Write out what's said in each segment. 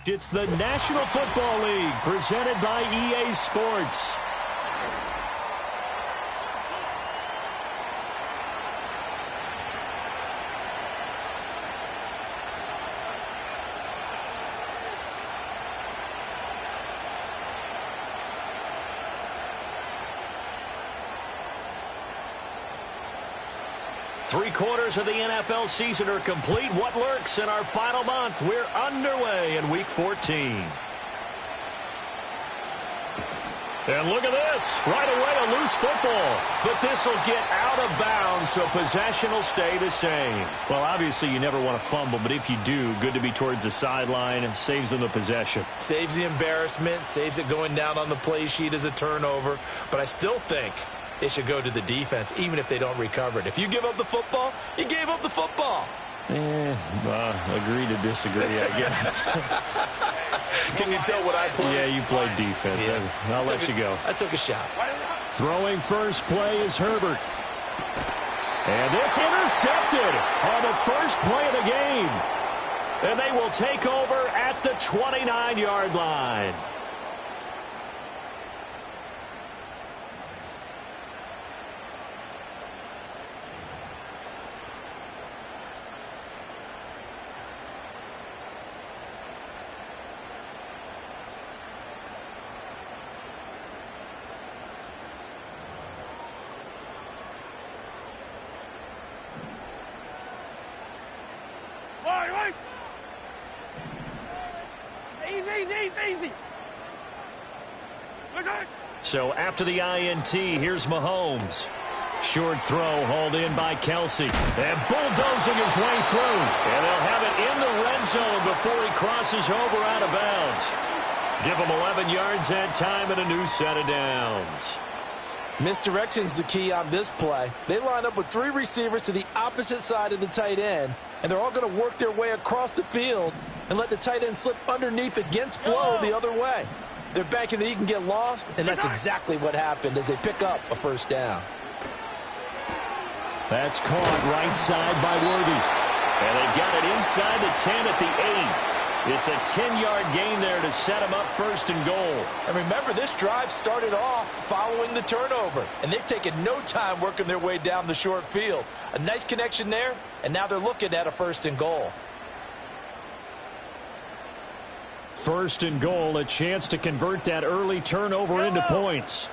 It's the National Football League presented by EA Sports. Three-quarters of the NFL season are complete. What lurks in our final month? We're underway in Week 14. And look at this. Right away, a loose football. But this will get out of bounds, so possession will stay the same. Well, obviously, you never want to fumble, but if you do, good to be towards the sideline. It saves them the possession. Saves the embarrassment, saves it going down on the play sheet as a turnover. But I still think it should go to the defense, even if they don't recover it. If you give up the football, you gave up the football. Agree to disagree, I guess. Can you tell what I played? Yeah, you played defense. Yeah. I'll let you go. I took a shot. Throwing first play is Herbert. And this intercepted on the first play of the game. And they will take over at the 29-yard line. Easy. So after the INT, here's Mahomes. Short throw hauled in by Kelsey. And bulldozing his way through. And they'll have it in the red zone before he crosses over out of bounds. Give him 11 yards that time and a new set of downs. Misdirection's the key on this play. They line up with three receivers to the opposite side of the tight end, and they're all going to work their way across the field and let the tight end slip underneath against flow the other way. They're banking that he can get lost, and that's exactly what happened as they pick up a first down. That's caught right side by Worthy. And they've got it inside the 10 at the 8. It's a 10-yard gain there to set them up first and goal. And remember, this drive started off following the turnover, and they've taken no time working their way down the short field. A nice connection there, and now they're looking at a first and goal. First and goal, a chance to convert that early turnover into points.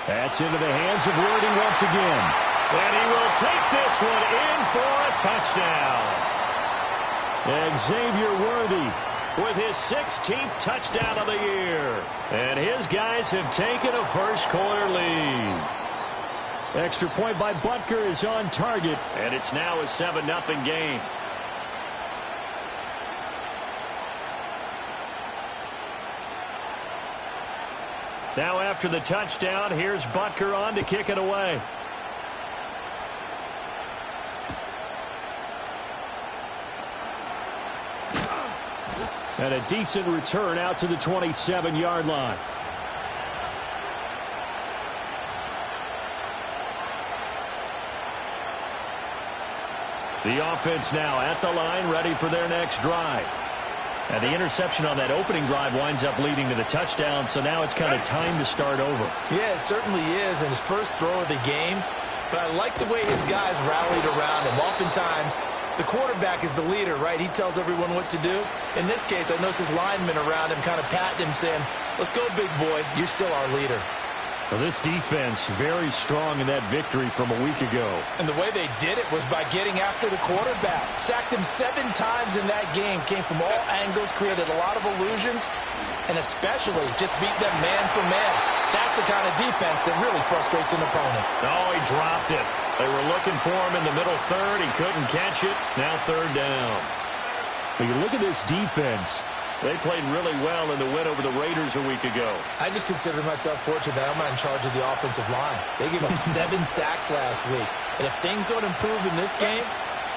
That's into the hands of Worthy once again. And he will take this one in for a touchdown. Xavier Worthy with his 16th touchdown of the year. And his guys have taken a first-quarter lead. Extra point by Butker is on target. And it's now a 7-0 game. Now after the touchdown, here's Butker on to kick it away. And a decent return out to the 27-yard line. The offense now at the line, ready for their next drive. And the interception on that opening drive winds up leading to the touchdown, so now it's kind of time to start over. Yeah, it certainly is, and his first throw of the game. But I like the way his guys rallied around him. Oftentimes, the quarterback is the leader, right? He tells everyone what to do. In this case, I noticed his linemen around him kind of patting him, saying, "Let's go, big boy. You're still our leader." Well, this defense very strong in that victory from a week ago. And the way they did it was by getting after the quarterback. Sacked him 7 times in that game. Came from all angles, created a lot of illusions, and especially just beat them man for man. That's the kind of defense that really frustrates an opponent. Oh, he dropped it. They were looking for him in the middle third. He couldn't catch it. Now third down. When you look at this defense, they played really well in the win over the Raiders a week ago. I just consider myself fortunate that I'm not in charge of the offensive line. They gave up 7 sacks last week. And if things don't improve in this game,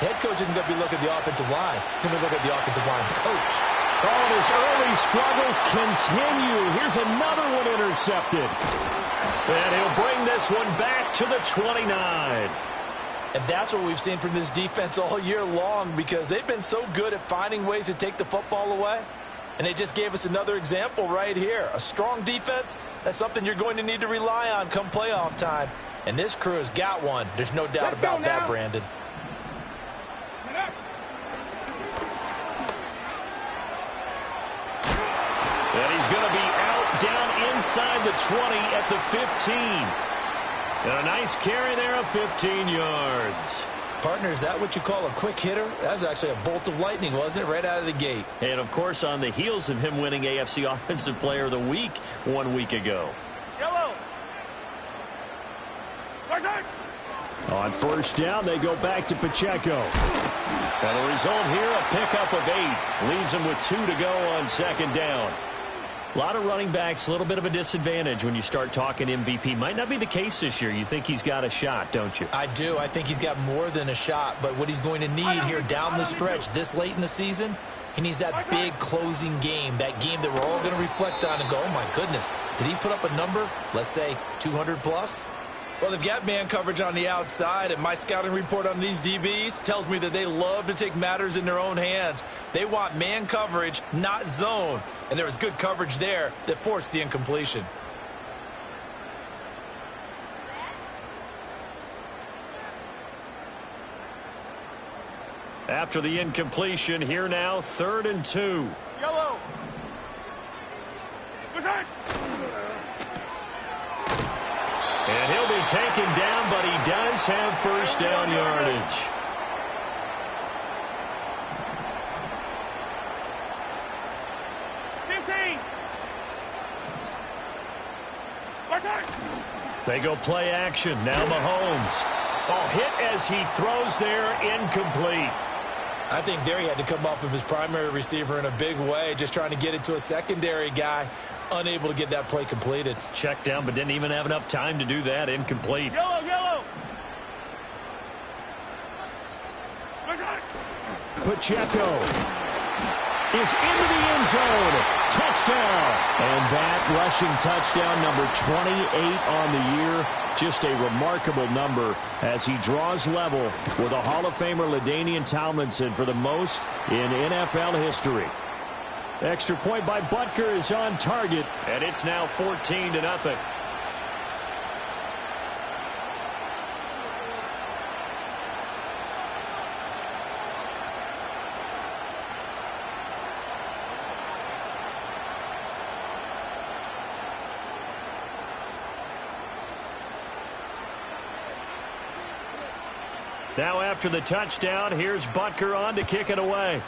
head coach isn't going to be looking at the offensive line. He's going to look at the offensive line coach. Oh, and his early struggles continue. Here's another one intercepted. And he'll bring this one back to the 29. And that's what we've seen from this defense all year long, because they've been so good at finding ways to take the football away. And they just gave us another example right here. A strong defense, that's something you're going to need to rely on come playoff time. And this crew has got one. There's no doubt about that, Brandon. And he's going to be out down inside the 20 at the 15. And a nice carry there of 15 yards. Partner, is that what you call a quick hitter? That was actually a bolt of lightning, wasn't it? Right out of the gate. And, of course, on the heels of him winning AFC Offensive Player of the Week 1 week ago. Yellow. On first down, they go back to Pacheco. And the result here, a pickup of 8. Leaves him with 2 to go on second down. A lot of running backs, a little bit of a disadvantage when you start talking MVP. Might not be the case this year. You think he's got a shot, don't you? I do. I think he's got more than a shot. But what he's going to need here down the stretch this late in the season, he needs that big closing game, that game that we're all going to reflect on and go, oh, my goodness, did he put up a number, let's say 200 plus? Well, they've got man coverage on the outside, and my scouting report on these DBs tells me that they love to take matters in their own hands. They want man coverage, not zone. And there was good coverage there that forced the incompletion. After the incompletion, here now, 3rd and 2. Yellow. And he'll be taken down, but he does have first down yardage. They go play action. Now Mahomes. Oh, hit as he throws there, incomplete. I think there he had to come off of his primary receiver in a big way, just trying to get it to a secondary guy, unable to get that play completed. Checked down, but didn't even have enough time to do that. Incomplete. Yellow, yellow. Pacheco is into the end zone. Touchdown. And that rushing touchdown, number 28 on the year. Just a remarkable number as he draws level with a Hall of Famer LaDainian Tomlinson for the most in NFL history. Extra point by Butker is on target, and it's now 14-0. Now after the touchdown, here's Butker on to kick it away.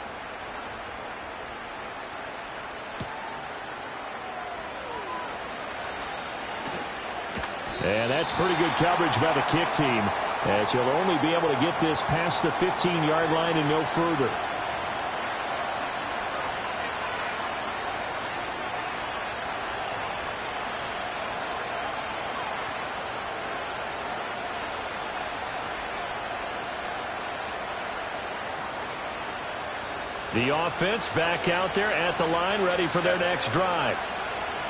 And that's pretty good coverage by the kick team, as he'll only be able to get this past the 15-yard line and no further. The offense back out there at the line, ready for their next drive.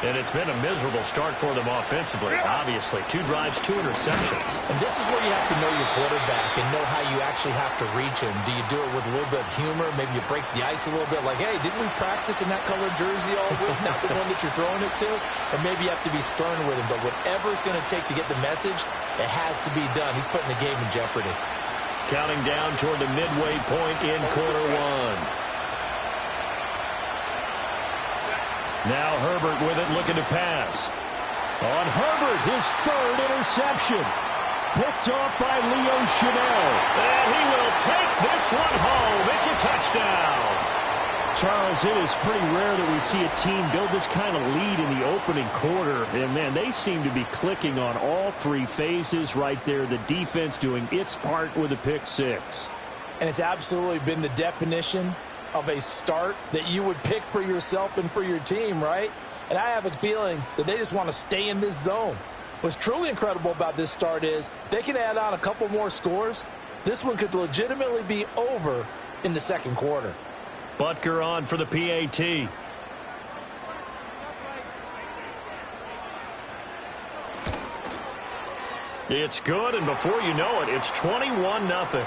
And it's been a miserable start for them offensively, obviously. 2 drives, 2 interceptions. And this is where you have to know your quarterback and know how you actually have to reach him. Do you do it with a little bit of humor? Maybe you break the ice a little bit, like, hey, didn't we practice in that colored jersey all week? Not the one that you're throwing it to. And maybe you have to be stern with him. But whatever it's going to take to get the message, it has to be done. He's putting the game in jeopardy. Counting down toward the midway point in quarter 1. Now Herbert with it, looking to pass. On Herbert, his 3rd interception. Picked off by Leo Chanel. And he will take this one home. It's a touchdown. Charles, it is pretty rare that we see a team build this kind of lead in the opening quarter. And, man, they seem to be clicking on all 3 phases right there. The defense doing its part with a pick 6. And it's absolutely been the definition of a start that you would pick for yourself and for your team, right? And I have a feeling that they just want to stay in this zone. What's truly incredible about this start is they can add on a couple more scores. This one could legitimately be over in the second quarter. Butker on for the PAT. It's good, and before you know it, it's 21-0.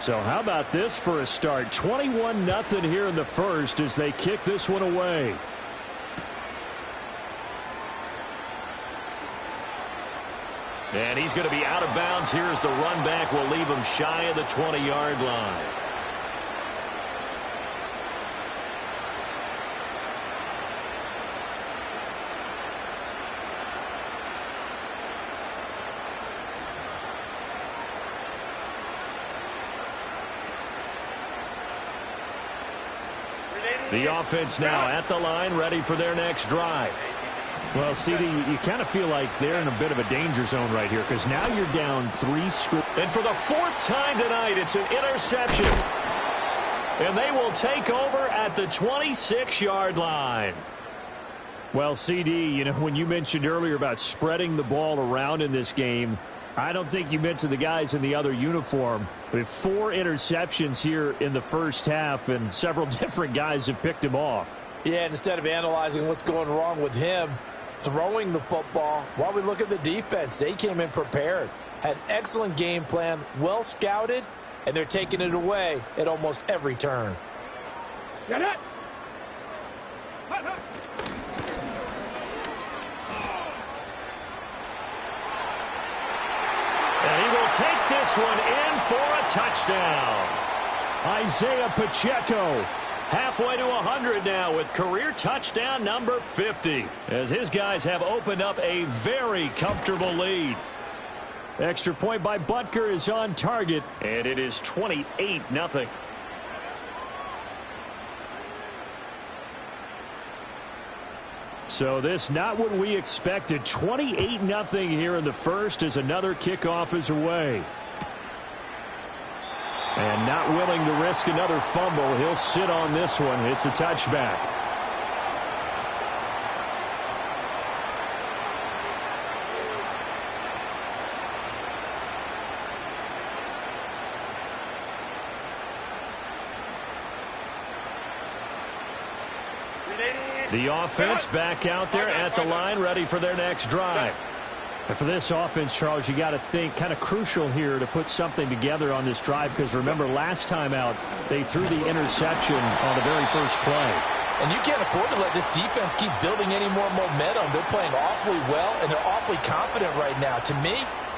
So how about this for a start? 21-0 here in the first as they kick this one away. And he's going to be out of bounds here as the run back will leave him shy of the 20-yard line. The offense now at the line, ready for their next drive. Well, CD, you kind of feel like they're in a bit of a danger zone right here because now you're down 3 scores. And for the 4th time tonight, it's an interception. And they will take over at the 26-yard line. Well, CD, you know, when you mentioned earlier about spreading the ball around in this game, I don't think you mentioned the guys in the other uniform. We have 4 interceptions here in the first half, and several different guys have picked him off. Yeah, and instead of analyzing what's going wrong with him throwing the football, while we look at the defense, they came in prepared, had an excellent game plan, well scouted, and they're taking it away at almost every turn. Got it. And he will take this one in for a touchdown. Isaiah Pacheco halfway to 100 now with career touchdown number 50. As his guys have opened up a very comfortable lead. Extra point by Butker is on target. And it is 28-0. So this not what we expected. 28-0 here in the first as another kickoff is away. And not willing to risk another fumble. He'll sit on this one. It's a touchback. The offense back out there at the line, ready for their next drive. And for this offense, Charles, you got to think kind of crucial here to put something together on this drive because remember last time out they threw the interception on the very first play. And you can't afford to let this defense keep building any more momentum. They're playing awfully well and they're awfully confident right now. To me,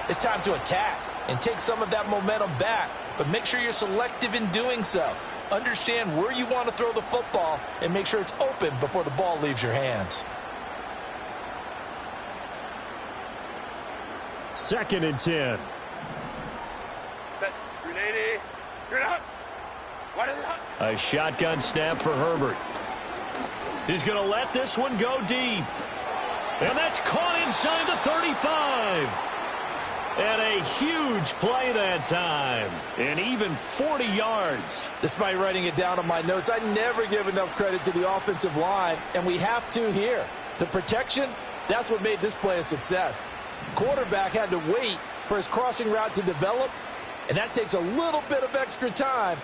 it's time to attack and take some of that momentum back, but make sure you're selective in doing so. Understand where you want to throw the football and make sure it's open before the ball leaves your hands. 2nd and 10. Set. Ready. You're out. What is it? A shotgun snap for Herbert. He's going to let this one go deep. And that's caught inside the 35. And a huge play that time. And even 40 yards. Despite writing it down on my notes, I never give enough credit to the offensive line, and we have to here. The protection, that's what made this play a success. Quarterback had to wait for his crossing route to develop, and that takes a little bit of extra time.